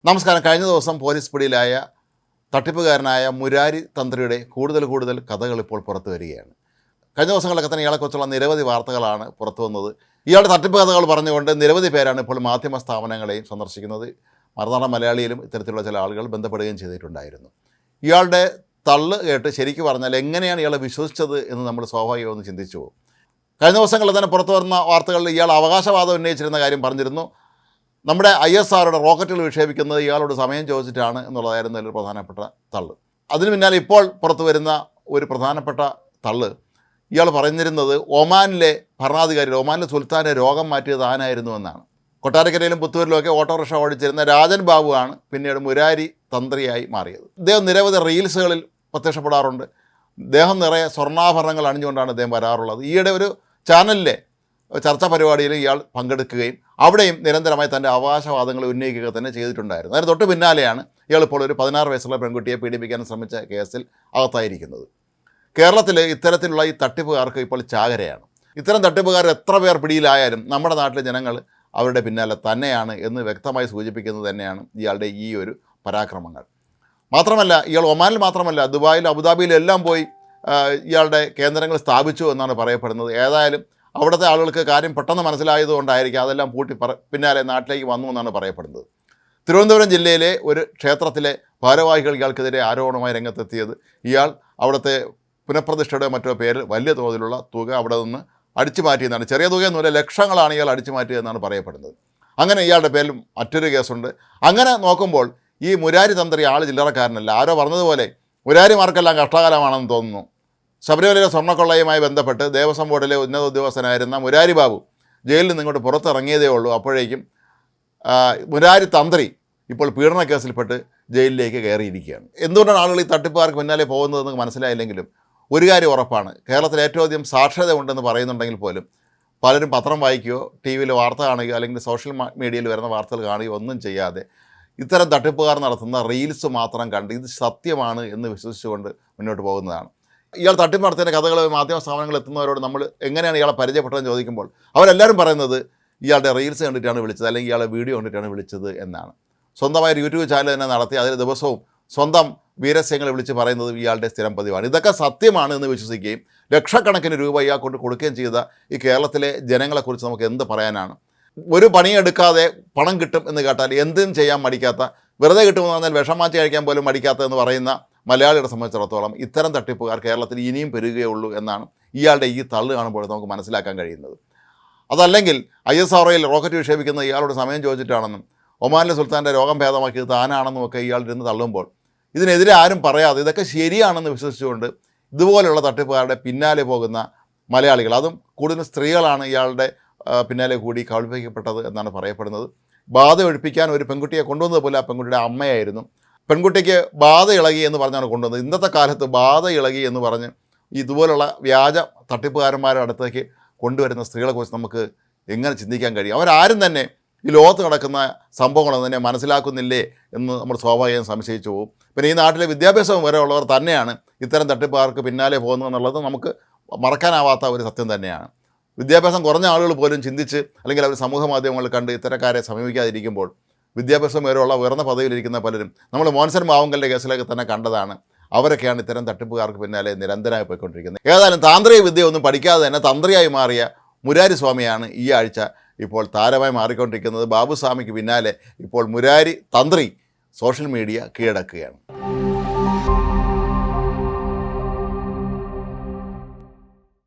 നമസ്കാരം. കഴിഞ്ഞ ദിവസം പോലീസ് പിടിയിലായ തട്ടിപ്പുകാരനായ മുരാരി തന്ത്രിയുടെ കൂടുതൽ കഥകൾ ഇപ്പോൾ പുറത്തു വരികയാണ്. കഴിഞ്ഞ ദിവസങ്ങളിലൊക്കെ തന്നെ ഇയാളെക്കുറിച്ചുള്ള നിരവധി വാർത്തകളാണ് പുറത്തു വന്നത്. ഇയാളുടെ തട്ടിപ്പ് കഥകൾ പറഞ്ഞുകൊണ്ട് നിരവധി പേരാണ് ഇപ്പോൾ മാധ്യമ സ്ഥാപനങ്ങളെയും സന്ദർശിക്കുന്നത്. മറുനാടൻ മലയാളിയിലും ഇത്തരത്തിലുള്ള ചില ആളുകൾ ബന്ധപ്പെടുകയും ചെയ്തിട്ടുണ്ടായിരുന്നു. ഇയാളുടെ തള്ള് കേട്ട് ശരിക്കും പറഞ്ഞാൽ എങ്ങനെയാണ് ഇയാളെ വിശ്വസിച്ചത് എന്ന് നമ്മൾ സ്വാഭാവികമൊന്ന് ചിന്തിച്ചു പോകും. കഴിഞ്ഞ ദിവസങ്ങളിൽ തന്നെ പുറത്തു വരുന്ന വാർത്തകളിൽ ഇയാൾ അവകാശവാദം ഉന്നയിച്ചിരുന്ന കാര്യം പറഞ്ഞിരുന്നു. നമ്മുടെ ISROയുടെ റോക്കറ്റുകൾ വിക്ഷേപിക്കുന്നത് ഇയാളോട് സമയം ചോദിച്ചിട്ടാണ് എന്നുള്ളതായിരുന്നു ഒരു പ്രധാനപ്പെട്ട തള്ള്. അതിന് പിന്നാലെ ഇപ്പോൾ പുറത്തു വരുന്ന ഒരു പ്രധാനപ്പെട്ട തള്ള് ഇയാൾ പറഞ്ഞിരുന്നത് ഒമാനിലെ ഭരണാധികാരി, ഒമാനിലെ സുൽത്താൻ്റെ രോഗം മാറ്റിയത് താനായിരുന്നു എന്നാണ്. കൊട്ടാരക്കരയിലും പുത്തൂരിലുമൊക്കെ ഓട്ടോറിക്ഷ ഓടിച്ചിരുന്ന രാജൻ ബാബുവാണ് പിന്നീട് മുരാരി തന്ത്രിയായി മാറിയത്. ഇദ്ദേഹം നിരവധി റീൽസുകളിൽ പ്രത്യക്ഷപ്പെടാറുണ്ട്. ദേഹം നിറയെ സ്വർണ്ണാഭരണങ്ങൾ അണിഞ്ഞുകൊണ്ടാണ് അദ്ദേഹം വരാറുള്ളത്. ഈയിടെ ഒരു ചാനലിലെ ചർച്ചാ പരിപാടിയിൽ ഇയാൾ പങ്കെടുക്കുകയും അവിടെയും നിരന്തരമായി തൻ്റെ അവകാശവാദങ്ങൾ ഉന്നയിക്കുക തന്നെ ചെയ്തിട്ടുണ്ടായിരുന്നു. അതിന് തൊട്ട് പിന്നാലെയാണ് ഇയാളിപ്പോൾ ഒരു 16 വയസ്സുള്ള പെൺകുട്ടിയെ പീഡിപ്പിക്കാൻ ശ്രമിച്ച കേസിൽ അകത്തായിരിക്കുന്നത്. കേരളത്തിൽ ഇത്തരത്തിലുള്ള ഈ തട്ടിപ്പുകാർക്ക് ഇപ്പോൾ ചാകരയാണ്. ഇത്തരം തട്ടിപ്പുകാർ എത്ര പേർ പിടിയിലായാലും നമ്മുടെ നാട്ടിലെ ജനങ്ങൾ അവരുടെ പിന്നാലെ തന്നെയാണ് എന്ന് വ്യക്തമായി സൂചിപ്പിക്കുന്നത് തന്നെയാണ് ഇയാളുടെ ഈ ഒരു പരാക്രമങ്ങൾ. മാത്രമല്ല ഇയാൾ ഒമാനിൽ മാത്രമല്ല, ദുബായിലും അബുദാബിയിലും എല്ലാം പോയി ഇയാളുടെ കേന്ദ്രങ്ങൾ സ്ഥാപിച്ചു എന്നാണ് പറയപ്പെടുന്നത്. ഏതായാലും അവിടുത്തെ ആളുകൾക്ക് കാര്യം പെട്ടെന്ന് മനസ്സിലായതുകൊണ്ടായിരിക്കും അതെല്ലാം പൂട്ടി പിന്നാലെ നാട്ടിലേക്ക് വന്നു എന്നാണ് പറയപ്പെടുന്നത്. തിരുവനന്തപുരം ജില്ലയിലെ ഒരു ക്ഷേത്രത്തിലെ ഭാരവാഹികൾ ഇയാൾക്കെതിരെ ആരോപണമായി രംഗത്തെത്തിയത് ഇയാൾ അവിടുത്തെ പുനഃപ്രതിഷ്ഠയുടെ മറ്റോ പേരിൽ വലിയ തോതിലുള്ള തുക അവിടെ നിന്ന് അടിച്ചു മാറ്റിയെന്നാണ്. ചെറിയ തുകയൊന്നുമില്ല, ലക്ഷങ്ങളാണ് ഇയാൾ അടിച്ചു മാറ്റിയതെന്നാണ് പറയപ്പെടുന്നത്. അങ്ങനെ ഇയാളുടെ പേരിൽ മറ്റൊരു കേസുണ്ട്. അങ്ങനെ നോക്കുമ്പോൾ ഈ മുരാരി തന്ത്രി ആൾ ചില്ലറക്കാരനല്ല. ആരോ പറഞ്ഞതുപോലെ മുരാരിമാർക്കെല്ലാം കഷ്ടകാലമാണെന്ന് തോന്നുന്നു. ശബരിമലയിലെ സ്വർണ്ണക്കൊള്ളയുമായി ബന്ധപ്പെട്ട് ദേവസ്വം ബോർഡിലെ ഉന്നത ഉദ്യോഗസ്ഥനായിരുന്ന മുരാരി ബാബു ജയിലിൽ നിന്ന് ഇങ്ങോട്ട് പുറത്തിറങ്ങിയതേ ഉള്ളൂ. അപ്പോഴേക്കും മുരാരി തന്ത്രി ഇപ്പോൾ പീഡന കേസിൽപ്പെട്ട് ജയിലിലേക്ക് കയറിയിരിക്കുകയാണ്. എന്തുകൊണ്ടാണ് ആളുകൾ ഈ തട്ടിപ്പുകാർക്ക് പിന്നാലെ പോകുന്നതെന്ന് മനസ്സിലായില്ലെങ്കിലും ഒരു കാര്യം ഉറപ്പാണ്, കേരളത്തിൽ ഏറ്റവും അധികം സാക്ഷരത ഉണ്ടെന്ന് പറയുന്നുണ്ടെങ്കിൽ പോലും പലരും പത്രം വായിക്കുകയോ ടി വിയിൽ വാർത്ത കാണുകയോ അല്ലെങ്കിൽ സോഷ്യൽ മീഡിയയിൽ വരുന്ന വാർത്തകൾ കാണുകയോ ഒന്നും ചെയ്യാതെ ഇത്തരം തട്ടിപ്പുകാർ നടത്തുന്ന റീൽസ് മാത്രം കണ്ട് ഇത് സത്യമാണ് എന്ന് വിശ്വസിച്ചുകൊണ്ട് മുന്നോട്ട് പോകുന്നതാണ്. ഇയാൾ തട്ടിപ്പ് നടത്തിയ കഥകൾ മാധ്യമ സ്ഥാപനങ്ങൾ എത്തുന്നവരോട് നമ്മൾ എങ്ങനെയാണ് ഇയാളെ പരിചയപ്പെട്ടതെന്ന് ചോദിക്കുമ്പോൾ അവരെല്ലാവരും പറയുന്നത് ഇയാളുടെ റീൽസ് കണ്ടിട്ടാണ് വിളിച്ചത്, അല്ലെങ്കിൽ ഇയാളെ വീഡിയോ കണ്ടിട്ടാണ് വിളിച്ചത് എന്നാണ്. സ്വന്തമായ ഒരു യൂട്യൂബ് ചാനൽ തന്നെ നടത്തി അതിൽ ദിവസവും സ്വന്തം വീരസ്യങ്ങൾ വിളിച്ച് പറയുന്നത് ഇയാളുടെ സ്ഥിരം പതിവാണ്. ഇതൊക്കെ സത്യമാണ് എന്ന് വിശ്വസിക്കുകയും ലക്ഷക്കണക്കിന് രൂപ ഇയാൾ കൊണ്ട് കൊടുക്കുകയും ചെയ്ത ഈ കേരളത്തിലെ ജനങ്ങളെക്കുറിച്ച് നമുക്ക് എന്ത് പറയാനാണ്? ഒരു പണിയെടുക്കാതെ പണം കിട്ടും എന്ന് കേട്ടാൽ എന്തും ചെയ്യാൻ മടിക്കാത്ത, വെറുതെ കിട്ടുമെന്ന് പറഞ്ഞാൽ വിഷം മാറ്റി കഴിക്കാൻ പോലും മടിക്കാത്ത എന്ന് പറയുന്ന മലയാളികളെ സംബന്ധിച്ചിടത്തോളം ഇത്തരം തട്ടിപ്പുകാർ കേരളത്തിൽ ഇനിയും പെരുകുകയുള്ളൂ എന്നാണ് ഇയാളുടെ ഈ തള്ളു കാണുമ്പോൾ നമുക്ക് മനസ്സിലാക്കാൻ കഴിയുന്നത്. അതല്ലെങ്കിൽ ISROയിൽ റോക്കറ്റ് വിക്ഷേപിക്കുന്നത് ഇയാളോട് സമയം ചോദിച്ചിട്ടാണെന്നും ഒമാനിലെ സുൽത്താൻ്റെ രോഗം ഭേദമാക്കിയത് താനാണെന്നും ഒക്കെ ഇയാളിരുന്ന് തള്ളുമ്പോൾ ഇതിനെതിരെ ആരും പറയാതെ ഇതൊക്കെ ശരിയാണെന്ന് വിശ്വസിച്ചുകൊണ്ട് ഇതുപോലെയുള്ള തട്ടിപ്പുകാരുടെ പിന്നാലെ പോകുന്ന മലയാളികൾ, അതും കൂടുതലും സ്ത്രീകളാണ് ഇയാളുടെ പിന്നാലെ കൂടി കബളിപ്പിക്കപ്പെട്ടത് എന്നാണ് പറയപ്പെടുന്നത്. ബാധ ഒഴിപ്പിക്കാൻ ഒരു പെൺകുട്ടിയെ കൊണ്ടുവന്നത് പോലെ ആ പെൺകുട്ടിയുടെ അമ്മയായിരുന്നു. പെൺകുട്ടിക്ക് ബാധ ഇളകി എന്ന് പറഞ്ഞാണ് കൊണ്ടുവന്നത്. ഇന്നത്തെ കാലത്ത് ബാധ ഇളകി എന്ന് പറഞ്ഞ് ഇതുപോലുള്ള വ്യാജ തട്ടിപ്പുകാരന്മാരുടെ അടുത്തേക്ക് കൊണ്ടുവരുന്ന സ്ത്രീകളെക്കുറിച്ച് നമുക്ക് എങ്ങനെ ചിന്തിക്കാൻ കഴിയും? അവരാരും തന്നെ ഈ ലോകത്ത് നടക്കുന്ന സംഭവങ്ങളൊന്നും തന്നെ മനസ്സിലാക്കുന്നില്ലേ എന്ന് നമ്മൾ സ്വാഭാവികം സംശയിച്ചു പോകും. പിന്നെ ഈ നാട്ടിലെ വിദ്യാഭ്യാസം വരെ ഉള്ളവർ തന്നെയാണ് ഇത്തരം തട്ടിപ്പുകാർക്ക് പിന്നാലെ പോകുന്നതെന്നുള്ളത് നമുക്ക് മറക്കാനാവാത്ത ഒരു സത്യം തന്നെയാണ്. വിദ്യാഭ്യാസം കുറഞ്ഞ ആളുകൾ പോലും ചിന്തിച്ച് അല്ലെങ്കിൽ അവർ സമൂഹ മാധ്യമങ്ങളിൽ കണ്ട് ഇത്തരക്കാരെ സമീപിക്കാതിരിക്കുമ്പോൾ വിദ്യാഭ്യാസം വരെയുള്ള ഉയർന്ന പദവിയിലിരിക്കുന്ന പലരും നമ്മൾ മോൻസൺ മാവുങ്കലിൻ്റെ കേസിലൊക്കെ തന്നെ കണ്ടതാണ്. അവരൊക്കെയാണ് ഇത്തരം തട്ടിപ്പുകാർക്ക് പിന്നാലെ നിരന്തരമായി പോയിക്കൊണ്ടിരിക്കുന്നത്. ഏതായാലും താന്ത്രിക വിദ്യ ഒന്നും പഠിക്കാതെ തന്നെ തന്ത്രിയായി മാറിയ മുരാരി സ്വാമിയാണ് ഈ ആഴ്ച ഇപ്പോൾ താരമായി മാറിക്കൊണ്ടിരിക്കുന്നത്. ബാബുസ്വാമിക്ക് പിന്നാലെ ഇപ്പോൾ മുരാരി തന്ത്രി സോഷ്യൽ മീഡിയ കീഴടക്കുകയാണ്.